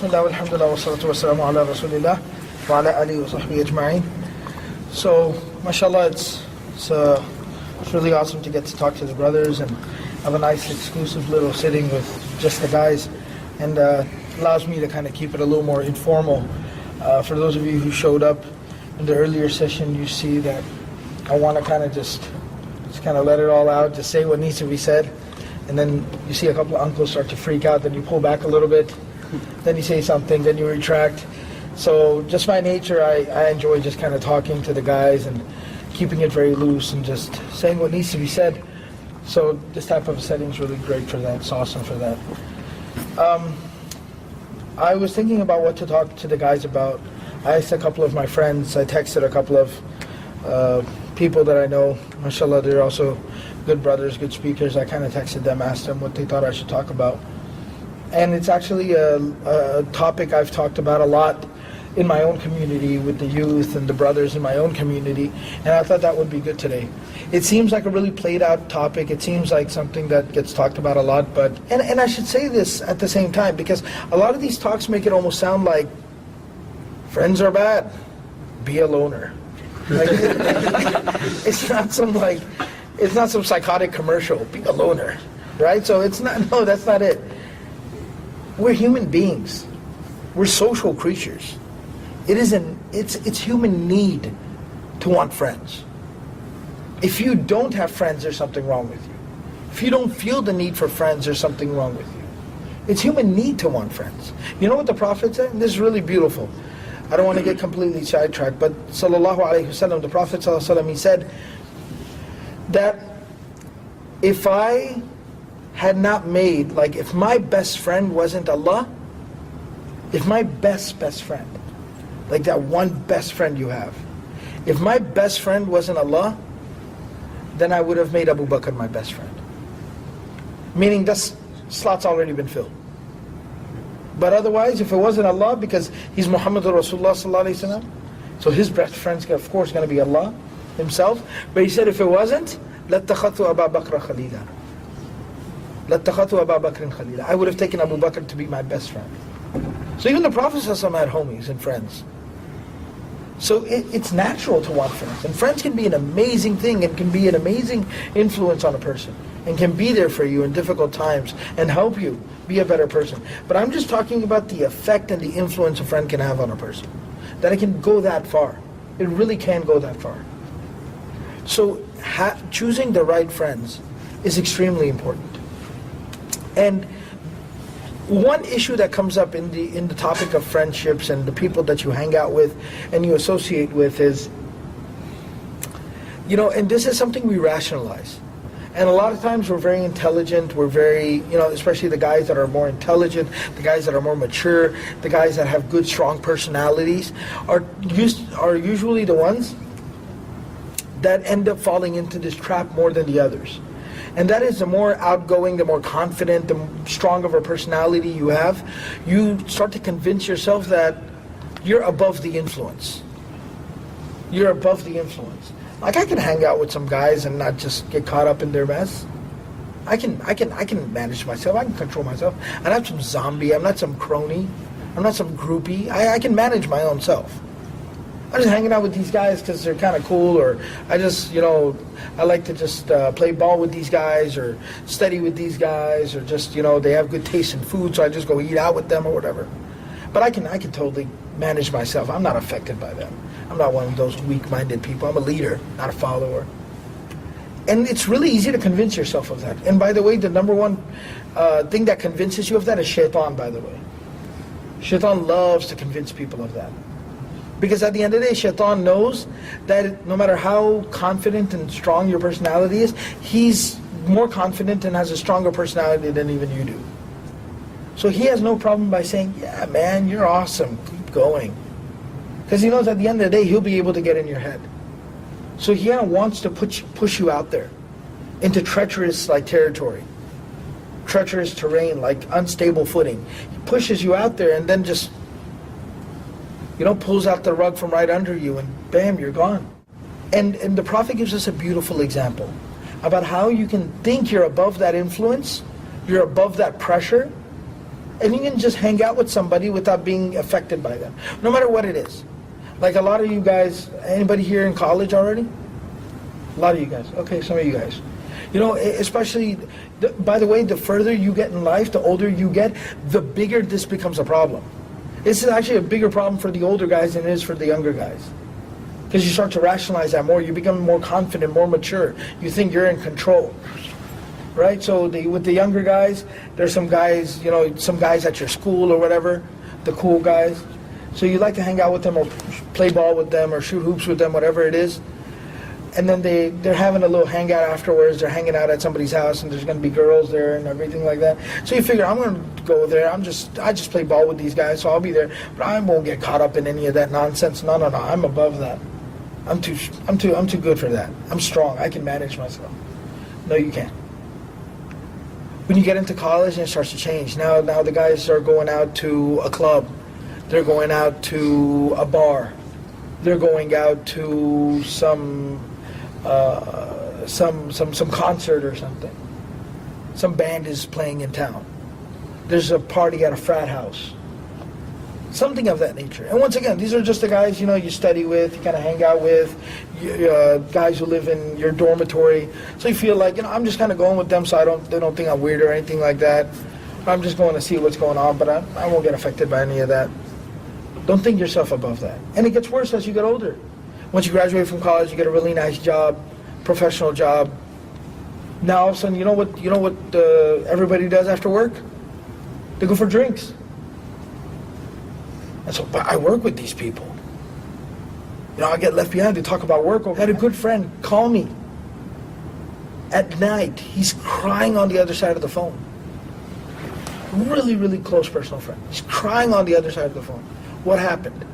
Bismillah, alhamdulillah, wa salatu wa salamu ala rasulillah, wa ala alihi wa sahbihi ajma'in. So, mashallah, it's really awesome to get to talk to the brothers and have a nice exclusive little sitting with just the guys, and allows me to kind of keep it a little more informal. For those of you who showed up in the earlier session, you see that I want to kind of just kind of let it all out, just say what needs to be said. And then you see a couple of uncles start to freak out, then you pull back a little bit, then you say something, then you retract. So just by nature, I enjoy just kind of talking to the guys and keeping it very loose and just saying what needs to be said. So this type of setting is really great for that. It's awesome for that. I was thinking about what to talk to the guys about. I asked a couple of my friends, I texted a couple of people that I know. MashaAllah, they're also good brothers, good speakers. I kind of texted them, asked them what they thought I should talk about. And it's actually a topic I've talked about a lot in my own community with the youth and the brothers in my own community, and I thought that would be good today. It seems like a really played out topic. It seems like something that gets talked about a lot, but, and I should say this at the same time, because a lot of these talks make it almost sound like friends are bad, be a loner. Like, it's not some psychotic commercial, be a loner, right? So it's not, no, that's not it. We're human beings. We're social creatures. It's human need to want friends. If you don't have friends, there's something wrong with you. If you don't feel the need for friends, there's something wrong with you. It's human need to want friends. You know what the Prophet said? And this is really beautiful. I don't want to get completely sidetracked, but sallallahu alaihi wasallam, the Prophet sallallahu alaihi wasallam, he said that if I had not made, like if my best friend wasn't Allah, if my best friend, like that one best friend you have, if my best friend wasn't Allah, then I would have made Abu Bakr my best friend. Meaning this slot's already been filled. But otherwise, if it wasn't Allah, because he's Muhammad Rasulullah sallallahu alaihi wasallam, so his best friend's of course going to be Allah himself. But he said if it wasn't, لَاتَّخَذْتُ أَبَا بَكْرَ خَلِيلًا. لَاتَّخَذْتُ أَبَا بَكْرٍ خَلِيلًا. I would have taken Abu Bakr to be my best friend. So even the Prophet ﷺ had homies and friends. So it's natural to want friends. And friends can be an amazing thing and can be an amazing influence on a person and can be there for you in difficult times and help you be a better person. But I'm just talking about the effect and the influence a friend can have on a person. That it can go that far. It really can go that far. So choosing the right friends is extremely important. And one issue that comes up in the topic of friendships and the people that you hang out with and you associate with is, and this is something we rationalize. And a lot of times we're very intelligent, we're very, especially the guys that are more intelligent, the guys that are more mature, the guys that have good, strong personalities are usually the ones that end up falling into this trap more than the others. And that is the more outgoing, the more confident, the stronger of a personality you have, you start to convince yourself that you're above the influence. You're above the influence. Like I can hang out with some guys and not just get caught up in their mess. I can manage myself, I can control myself. I'm not some zombie, I'm not some crony, I'm not some groupie. I can manage my own self. I'm just hanging out with these guys because they're kind of cool, or I just, I like to just play ball with these guys, or study with these guys, or just, they have good taste in food, so I just go eat out with them or whatever. But I can totally manage myself. I'm not affected by them. I'm not one of those weak-minded people. I'm a leader, not a follower. And it's really easy to convince yourself of that. And by the way, the number one thing that convinces you of that is shaitan, by the way. Shaitan loves to convince people of that. Because at the end of the day, shaitan knows that no matter how confident and strong your personality is, he's more confident and has a stronger personality than even you do. So he has no problem by saying, yeah man, you're awesome, keep going. Because he knows at the end of the day, he'll be able to get in your head. So he wants to push you out there into treacherous territory, treacherous terrain, like unstable footing. He pushes you out there and then just pulls out the rug from right under you and bam, you're gone. And the Prophet gives us a beautiful example about how you can think you're above that influence, you're above that pressure, And you can just hang out with somebody without being affected by them, no matter what it is. Like a lot of you guys, anybody here in college already? A lot of you guys. Okay, some of you guys. You know, especially, by the way, the further you get in life, the older you get, the bigger this becomes a problem. This is actually a bigger problem for the older guys than it is for the younger guys. Because you start to rationalize that more, you become more confident, more mature. You think you're in control. Right? So with the younger guys, there's some guys, you know, some guys at your school or whatever, the cool guys. So you like to hang out with them or play ball with them or shoot hoops with them, whatever it is. And then they're having a little hangout afterwards. They're hanging out at somebody's house and there's going to be girls there and everything like that. So you figure, I'm going to go there. I just play ball with these guys, so I'll be there. But I won't get caught up in any of that nonsense. No. I'm above that. I'm too good for that. I'm strong. I can manage myself. No, you can't. When you get into college, and it starts to change. Now the guys are going out to a club. They're going out to a bar. They're going out to some concert or something. Some band is playing in town. There's a party at a frat house. Something of that nature. And once again, these are just the guys, you know, you study with, you kind of hang out with, guys who live in your dormitory. So you feel like, you know, I'm just kind of going with them so they don't think I'm weird or anything like that. I'm just going to see what's going on, but I won't get affected by any of that. Don't think yourself above that. And it gets worse as you get older. Once you graduate from college, you get a really nice job, professional job. Now all of a sudden, you know what everybody does after work? They go for drinks. And so, but I work with these people. You know, I get left behind to talk about work. I had a good friend call me at night. He's crying on the other side of the phone. Really, really close personal friend. He's crying on the other side of the phone. What happened?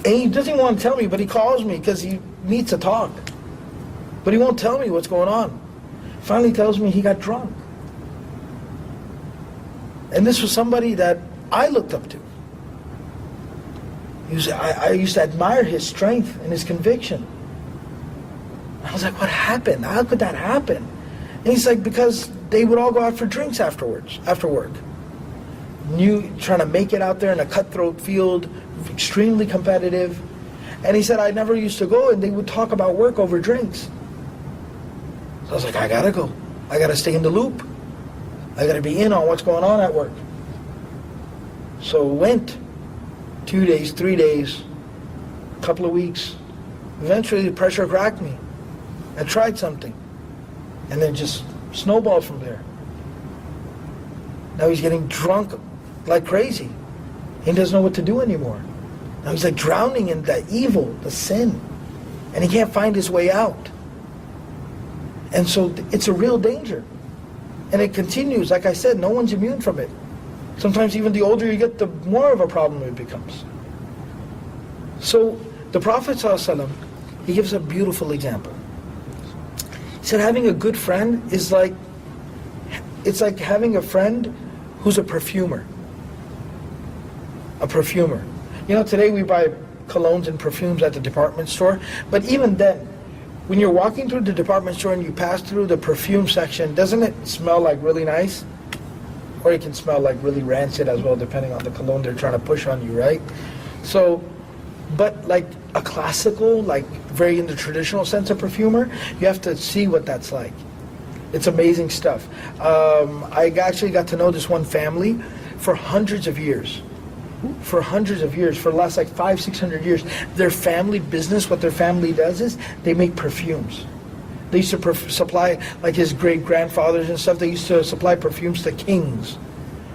And he doesn't want to tell me, but he calls me because he needs to talk. But he won't tell me what's going on. Finally tells me he got drunk. And this was somebody that I looked up to. I used to admire his strength and his conviction. I was like, what happened? How could that happen? And he's like, because they would all go out for drinks afterwards, after work. Trying to make it out there in a cutthroat field, extremely competitive. And he said, I never used to go, and they would talk about work over drinks. So I was like, I gotta go. I gotta stay in the loop. I gotta be in on what's going on at work. So went 2 days, 3 days, a couple of weeks. Eventually the pressure cracked me. I tried something. And then just snowballed from there. Now he's getting drunk like crazy. He doesn't know what to do anymore. Now he's like drowning in the evil, the sin. And he can't find his way out. And so it's a real danger. And it continues. Like I said, no one's immune from it. Sometimes even the older you get, the more of a problem it becomes. So the Prophet ﷺ, he gives a beautiful example. He said having a good friend is like, it's like having a friend who's a perfumer. A perfumer. You know, today we buy colognes and perfumes at the department store, but even then, when you're walking through the department store and you pass through the perfume section, doesn't it smell like really nice? Or it can smell like really rancid as well, depending on the cologne they're trying to push on you, right? So, but like a classical, like very in the traditional sense of perfumer, you have to see what that's like. It's amazing stuff. I actually got to know this one family for hundreds of years. For hundreds of years, for the last like 500-600 years. Their family business, what their family does is they make perfumes. They used to supply, like his great-grandfathers and stuff, they used to supply perfumes to kings.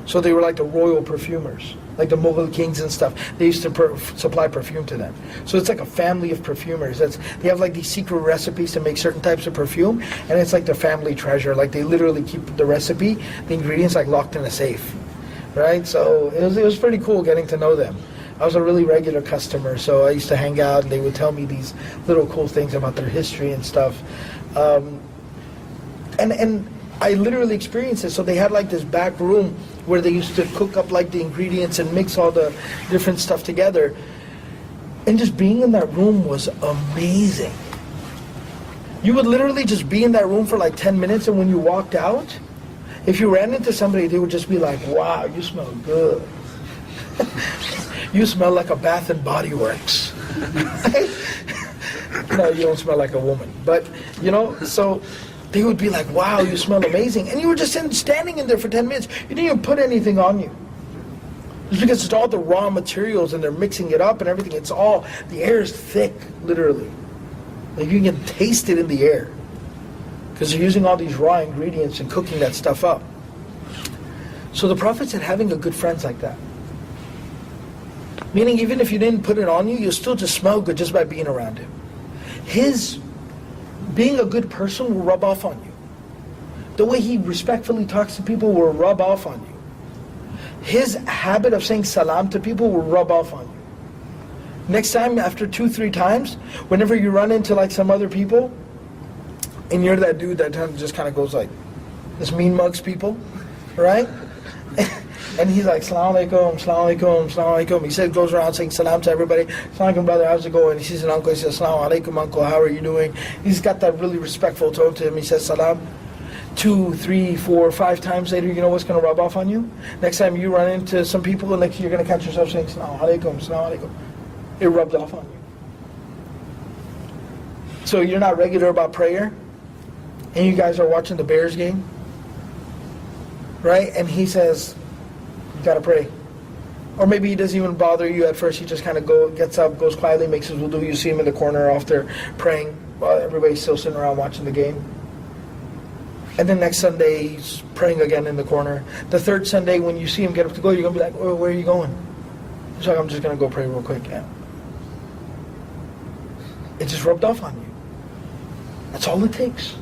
So they were like the royal perfumers, like the Mughal kings and stuff. They used to supply perfume to them. So it's like a family of perfumers. They have like these secret recipes to make certain types of perfume, and it's like their family treasure. Like they literally keep the recipe, the ingredients like locked in a safe. Right? So it was pretty cool getting to know them. I was a really regular customer, so I used to hang out and they would tell me these little cool things about their history and stuff. And I literally experienced it. So they had like this back room where they used to cook up like the ingredients and mix all the different stuff together. And just being in that room was amazing. You would literally just be in that room for like 10 minutes, and when you walked out, If you ran into somebody, they would just be like, wow, you smell good. You smell like a Bath and Body Works. No, you don't smell like a woman. But, so they would be like, wow, you smell amazing. And you were just standing in there for 10 minutes. You didn't even put anything on you. It's because it's all the raw materials and they're mixing it up and everything. The air is thick, literally. Like you can taste it in the air. Because they're using all these raw ingredients and cooking that stuff up. So the Prophet said having a good friend's like that. Meaning even if you didn't put it on you, you'll still just smell good just by being around him. His being a good person will rub off on you. The way he respectfully talks to people will rub off on you. His habit of saying salam to people will rub off on you. Next time, after 2-3 times, whenever you run into like some other people, and you're that dude that just kind of goes like, this mean mugs people, right? And he's like, Assalamu alaikum, Assalamu alaikum, Assalamu alaikum. He said, goes around saying salam to everybody. Assalamu alaikum, brother, how's it going? He sees an uncle, he says, Assalamu alaikum, uncle, how are you doing? He's got that really respectful tone to him. He says salam. 2, 3, 4, 5 times later, you know what's going to rub off on you? Next time you run into some people, and like you're going to catch yourself saying, Assalamu alaikum, Assalamu alaikum. It rubs off on you. So you're not regular about prayer, and you guys are watching the Bears game, right? And he says, you gotta pray. Or maybe he doesn't even bother you at first. He just kind of gets up, goes quietly, makes his wudu. You see him in the corner off there praying while everybody's still sitting around watching the game. And then next Sunday, he's praying again in the corner. The third Sunday, when you see him get up to go, you're going to be like, oh, where are you going? He's like, I'm just going to go pray real quick. Yeah. It just rubbed off on you. That's all it takes.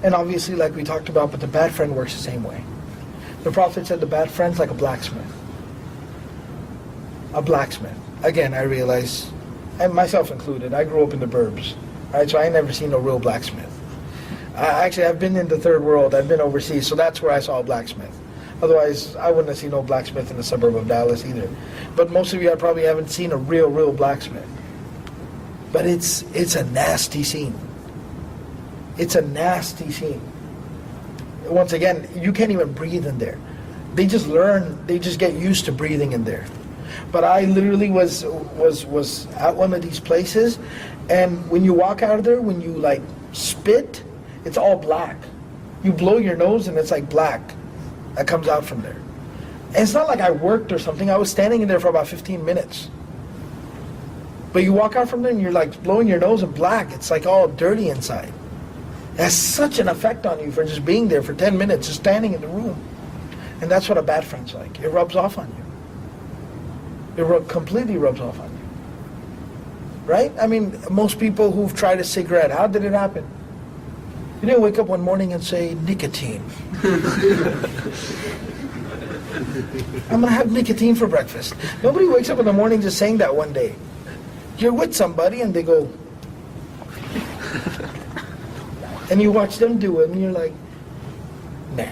And obviously, like we talked about, but the bad friend works the same way. The Prophet said the bad friend's like a blacksmith. A blacksmith. Again, I realize, and myself included, I grew up in the burbs. Right? So I ain't never seen a real blacksmith. I've been in the third world. I've been overseas, so that's where I saw a blacksmith. Otherwise, I wouldn't have seen no blacksmith in the suburb of Dallas either. But most of you, I probably haven't seen a real blacksmith. But it's a nasty scene. It's a nasty scene. Once again, you can't even breathe in there. They just get used to breathing in there. But I literally was at one of these places, and when you walk out of there, when you like spit, it's all black. You blow your nose and it's like black that comes out from there. And it's not like I worked or something. I was standing in there for about 15 minutes. But you walk out from there and you're like blowing your nose and black. It's like all dirty inside. It has such an effect on you for just being there for 10 minutes, just standing in the room. And that's what a bad friend's like. It rubs off on you. It completely rubs off on you. Right? I mean, most people who've tried a cigarette, how did it happen? You didn't wake up one morning and say, nicotine. I'm going to have nicotine for breakfast. Nobody wakes up in the morning just saying that one day. You're with somebody and they go, and you watch them do it and you're like, nah.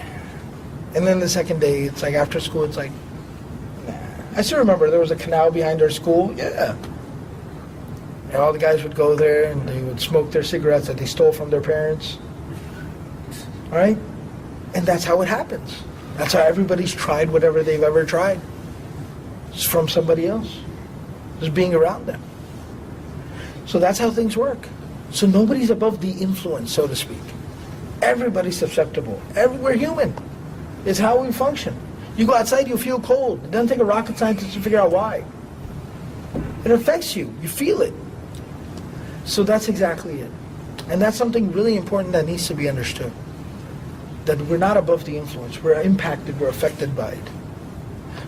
And then the second day, it's like after school, it's like, nah. I still remember there was a canal behind our school. Yeah. And all the guys would go there and they would smoke their cigarettes that they stole from their parents. All right? And that's how it happens. That's how everybody's tried whatever they've ever tried. It's from somebody else. Just being around them. So that's how things work. So nobody's above the influence, so to speak. Everybody's susceptible. We're human. It's how we function. You go outside, you feel cold. It doesn't take a rocket scientist to figure out why. It affects you. You feel it. So that's exactly it. And that's something really important that needs to be understood. That we're not above the influence. We're impacted. We're affected by it.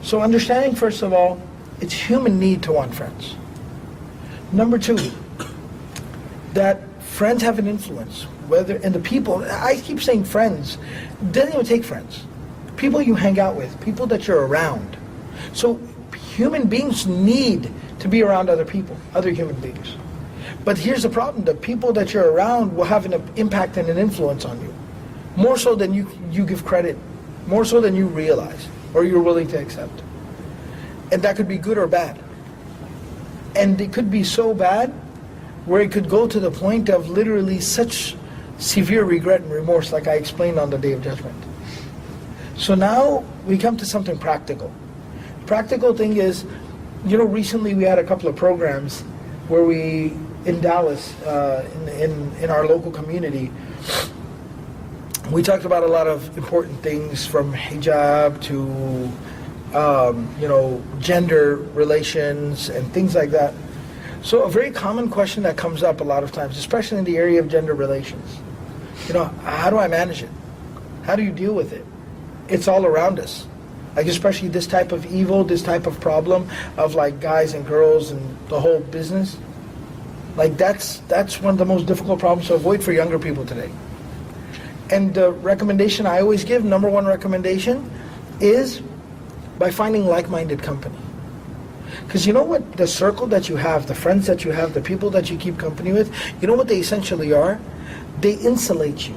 So understanding, first of all, it's human need to want friends. Number two, that friends have an influence. And the people, I keep saying friends, it doesn't even take friends. People you hang out with, people that you're around. So human beings need to be around other people, other human beings. But here's the problem, the people that you're around will have an impact and an influence on you. More so than you give credit, more so than you realize, or you're willing to accept. And that could be good or bad. And it could be so bad, where it could go to the point of literally such severe regret and remorse, like I explained on the Day of Judgment. So now we come to something practical. Practical thing is, recently we had a couple of programs where we, in Dallas, in our local community, we talked about a lot of important things from hijab to, gender relations and things like that. So a very common question that comes up a lot of times, especially in the area of gender relations, how do I manage it? How do you deal with it? It's all around us. Like especially this type of evil, this type of problem of like guys and girls and the whole business. Like that's one of the most difficult problems to avoid for younger people today. And the recommendation I always give, number one recommendation, is by finding like-minded company. Because you know what, the circle that you have, the friends that you have, the people that you keep company with, you know what they essentially are? They insulate you.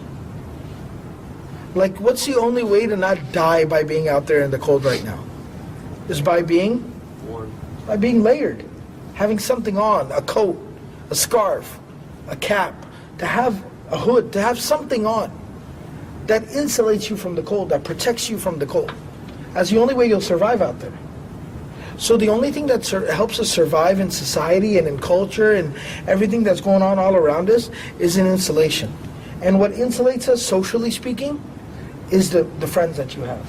Like, what's the only way to not die by being out there in the cold right now? Is by being warm. By being layered. Having something on, a coat, a scarf, a cap, to have a hood, to have something on that insulates you from the cold, that protects you from the cold. That's the only way you'll survive out there. So the only thing that helps us survive in society and in culture and everything that's going on all around us is an insulation. And what insulates us, socially speaking, is the friends that you have.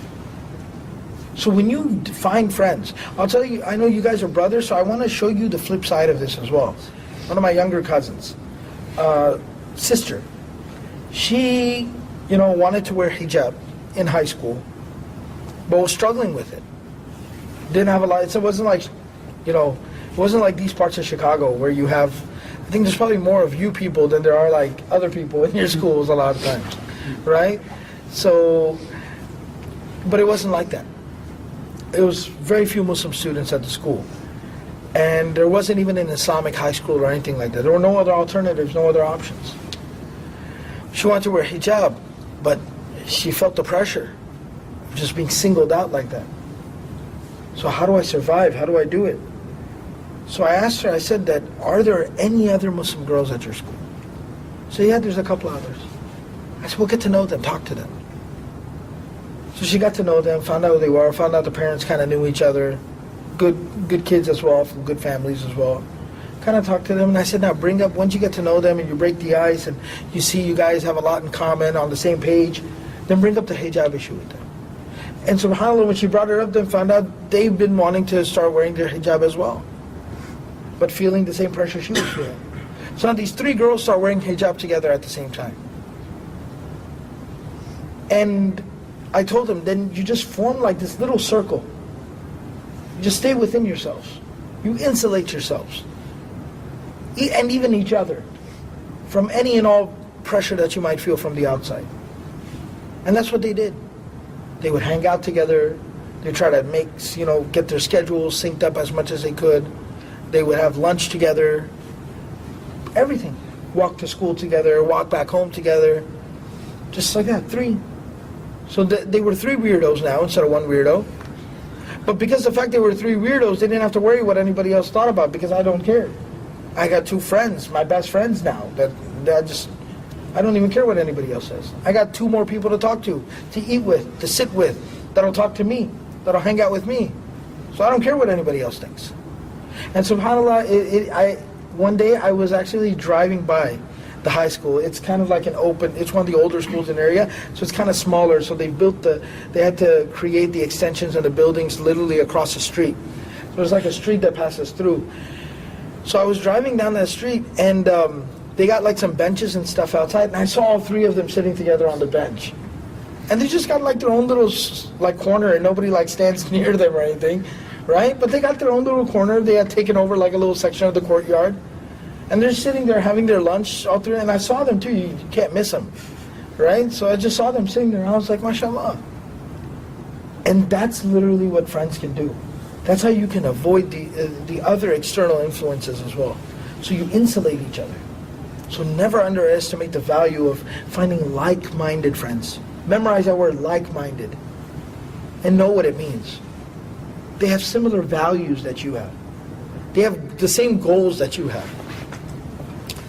So when you find friends, I'll tell you, I know you guys are brothers, so I want to show you the flip side of this as well. One of my younger cousins, sister, she, wanted to wear hijab in high school, but was struggling with it. Didn't have a lot. It wasn't like, it wasn't like these parts of Chicago where you have, I think there's probably more of you people than there are like other people in your schools a lot of times, right? So, but it wasn't like that. It was very few Muslim students at the school. And there wasn't even an Islamic high school or anything like that. There were no other alternatives, no other options. She wanted to wear hijab, but she felt the pressure of just being singled out like that. So how do I survive? How do I do it? So I asked her, I said that, are there any other Muslim girls at your school? She said, yeah, there's a couple others. I said, well, get to know them, talk to them. So she got to know them, found out who they were, found out the parents kind of knew each other, good kids as well, from good families as well. Kind of talked to them, and I said, now bring up, once you get to know them and you break the ice and you see you guys have a lot in common, on the same page, then bring up the hijab issue with them. And subhanAllah, when she brought it up, then found out they've been wanting to start wearing their hijab as well, but feeling the same pressure she was feeling. So now these three girls start wearing hijab together at the same time. And I told them, then you just form like this little circle. You just stay within yourselves. You insulate yourselves. And even each other from any and all pressure that you might feel from the outside. And that's what they did. They would hang out together. They try to make, get their schedules synced up as much as they could. They would have lunch together. Everything. Walk to school together, walk back home together. Just like that, three. So they were three weirdos now instead of one weirdo. But because the fact they were three weirdos, they didn't have to worry what anybody else thought about, because I don't care. I got two friends, my best friends now, that I don't even care what anybody else says. I got two more people to talk to eat with, to sit with, that'll talk to me, that'll hang out with me. So I don't care what anybody else thinks. And subhanAllah, one day I was actually driving by the high school. It's kind of like it's one of the older schools in the area, so it's kind of smaller, so they had to create the extensions and the buildings literally across the street. So it's like a street that passes through. So I was driving down that street, and they got like some benches and stuff outside, and I saw all three of them sitting together on the bench. And they just got like their own little like corner, and nobody like stands near them or anything, right? But they got their own little corner. They had taken over like a little section of the courtyard. And they're sitting there having their lunch all through, and I saw them too, you can't miss them, right? So I just saw them sitting there, and I was like, mashallah. And that's literally what friends can do. That's how you can avoid the other external influences as well. So you insulate each other. So never underestimate the value of finding like-minded friends. Memorize that word, like-minded, and know what it means. They have similar values that you have. They have the same goals that you have.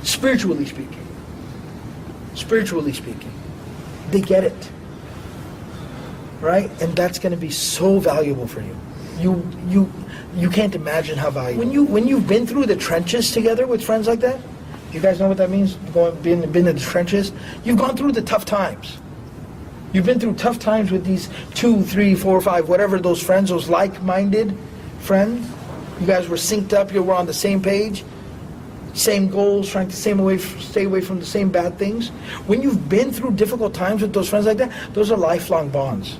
Spiritually speaking, they get it. right? And that's going to be so valuable for you. You can't imagine how valuable. When you've been through the trenches together with friends like that, you guys know what that means? Been in the trenches. You've gone through the tough times. You've been through tough times with these 2, 3, 4, 5, whatever those friends, those like-minded friends. You guys were synced up. You were on the same page, same goals, trying to stay away from the same bad things. When you've been through difficult times with those friends like that, those are lifelong bonds.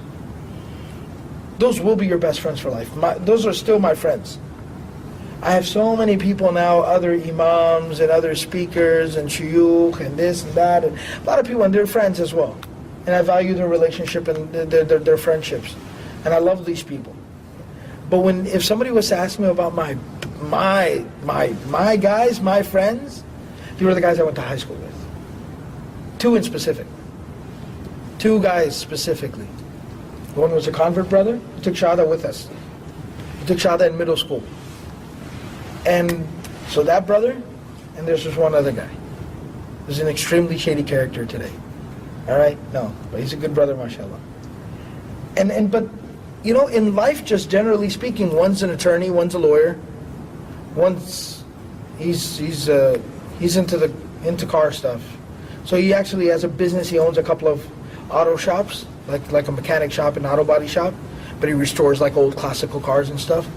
Those will be your best friends for life. Those are still my friends. I have so many people now, other imams and other speakers and shuyukh and this and that, and a lot of people, and they're friends as well. And I value their relationship and their friendships. And I love these people. But if somebody was to ask me about my guys, my friends, these were the guys I went to high school with. 2 in specific. 2 guys specifically. One was a convert brother, he took Shahada with us. He took Shahada in middle school. And so that brother, and there's just one other guy. He's an extremely shady character today. All right? No, but he's a good brother, mashallah. But, you know, in life, just generally speaking, one's an attorney, one's a lawyer, one's, he's into car stuff. So he actually has a business, he owns a couple of auto shops, like a mechanic shop and auto body shop, but he restores like old classical cars and stuff.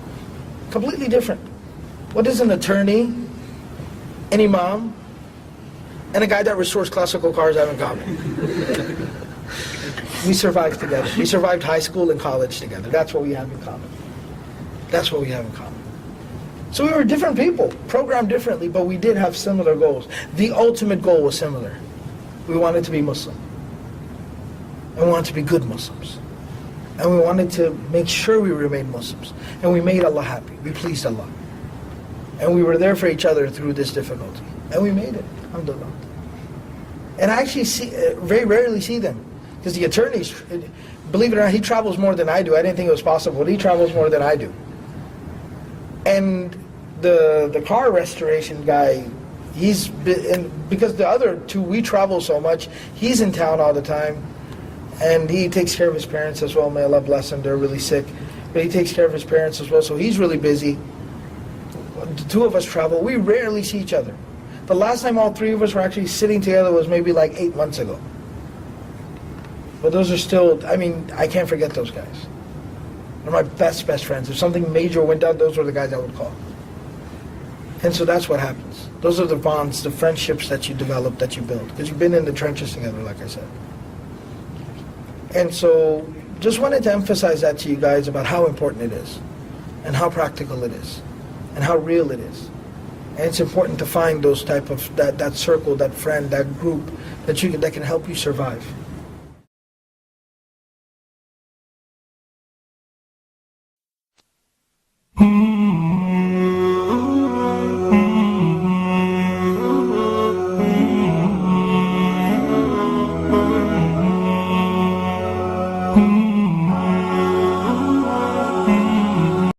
Completely different. What does an attorney, an imam, and a guy that restores classical cars have in common? We survived together. We survived high school and college together. That's what we have in common. That's what we have in common. So we were different people, programmed differently, but we did have similar goals. The ultimate goal was similar. We wanted to be Muslim. And we wanted to be good Muslims. And we wanted to make sure we remained Muslims. And we made Allah happy. We pleased Allah. And we were there for each other through this difficulty. And we made it, alhamdulillah. And I actually very rarely see them. Because the attorneys, believe it or not, he travels more than I do. I didn't think it was possible, but he travels more than I do. And the car restoration guy, because the other 2, we travel so much, he's in town all the time. And he takes care of his parents as well. May Allah bless them, they're really sick. But he takes care of his parents as well, so he's really busy. The 2 of us travel. We rarely see each other. The last time all 3 of us were actually sitting together was maybe like 8 months ago. But those are still, I mean, I can't forget those guys. They're my best friends. If something major went down, those were the guys I would call. And so that's what happens. Those are the bonds, the friendships that you develop, that you build. Because you've been in the trenches together, like I said. And so, just wanted to emphasize that to you guys about how important it is. And how practical it is. And how real it is. And it's important to find those type of, that circle, that friend, that group, that can help you survive.